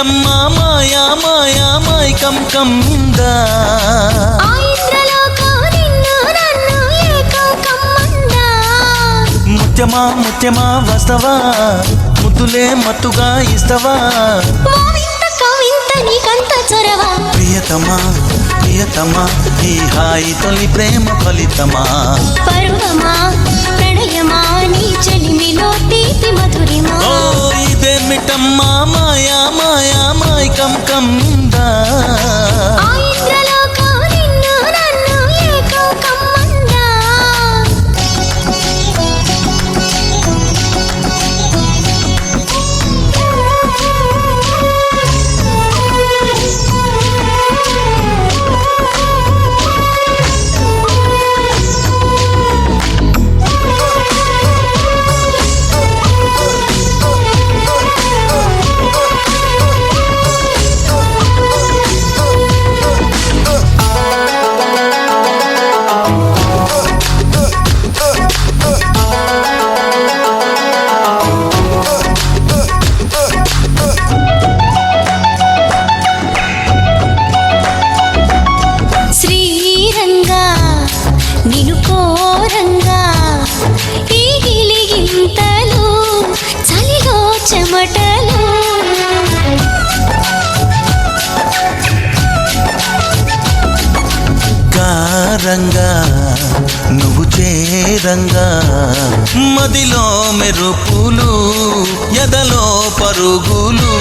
ఇదేమిటమ్మా మాయా మాయా మైకం కమ్మిందా ముత్యమా ముత్యమా వస్తవా ముద్దులే మత్తుగా ఇస్తవా ప్రియతమా ప్రియతమా ఈ హాయి తొలి ప్రేమ ఫలితమా పరువమా ప్రణయమా నీ చెలిమిలో తీపి మధురిమా ఓ ఇదేమిటమ్మా మాయా మాయా మైకం కమ్మిందా నిను కోరంగా ఈ గిలిగింతలు చలిలో చెమటలు కారంగా నువ్వు చేరంగా మదిలో మెరుపులు ఎదలో పరుగులు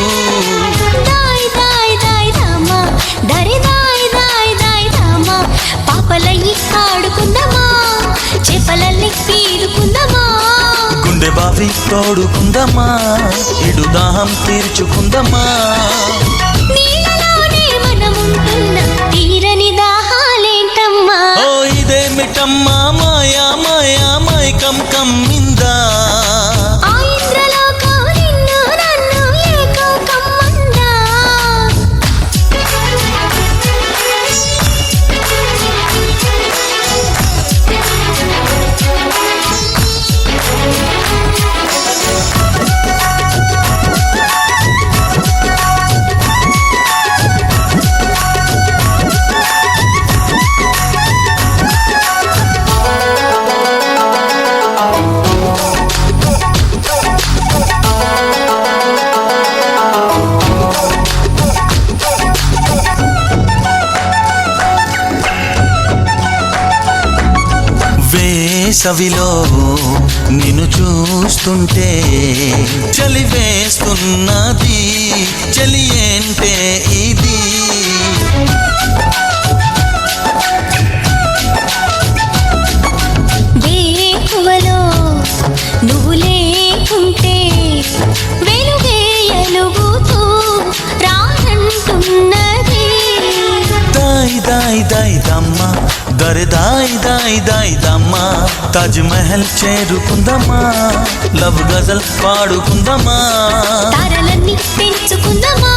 పాపలయ్యి ఆడుకుందామా చేపలల్ని పీరుకుందామా గుండె బావి తోడుకుందామా ఇడు దాహం తీర్చుకుందామా నీళ్ళలోనే మనముంటున్న తీరని దాహాలేంటమ్మా ఓ ఇదేమిటమ్మా మాయా మాయా మైకం కమ్మిందా వేసవిలో నిన్ను చూస్తుంటే చలి వేస్తున్నది చలి ఏంటే ఇది వేకువలో నువ్వు లేకుంటే వెలుగే ఎలుగుతూ రానంటున్నది దాయి దాయి దాయి దమ్మా దరి దాయి దాయి దాయి దమ్మా తాజ్ మహల్ చేరుకుందామా లవ్ గజల్ పాడుకుందామా తారలన్నీ పెంచుకుందామా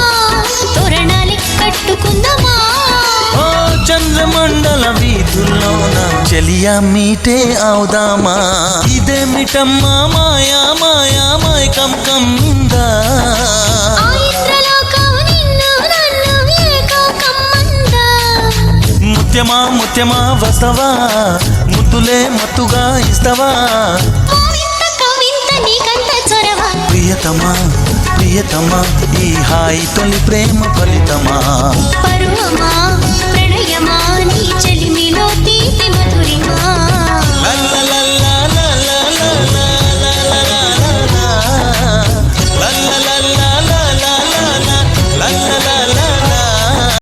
తోరణాలే కట్టుకుందామా ఓ చంద్రమండల వీధుల్లోన చెలియా మీటే అవుదామా ఇదేమిటమ్మా మాయా మాయా మైకం కమ్మిందా ముత్యమా ముత్యమా వస్తవా ముద్దులే మత్తుగా ఇస్తవా ప్రియతమా ప్రియతమా ఈ హాయి తొలి ప్రేమ ఫలితమా పరువమా ప్రణయమా నీ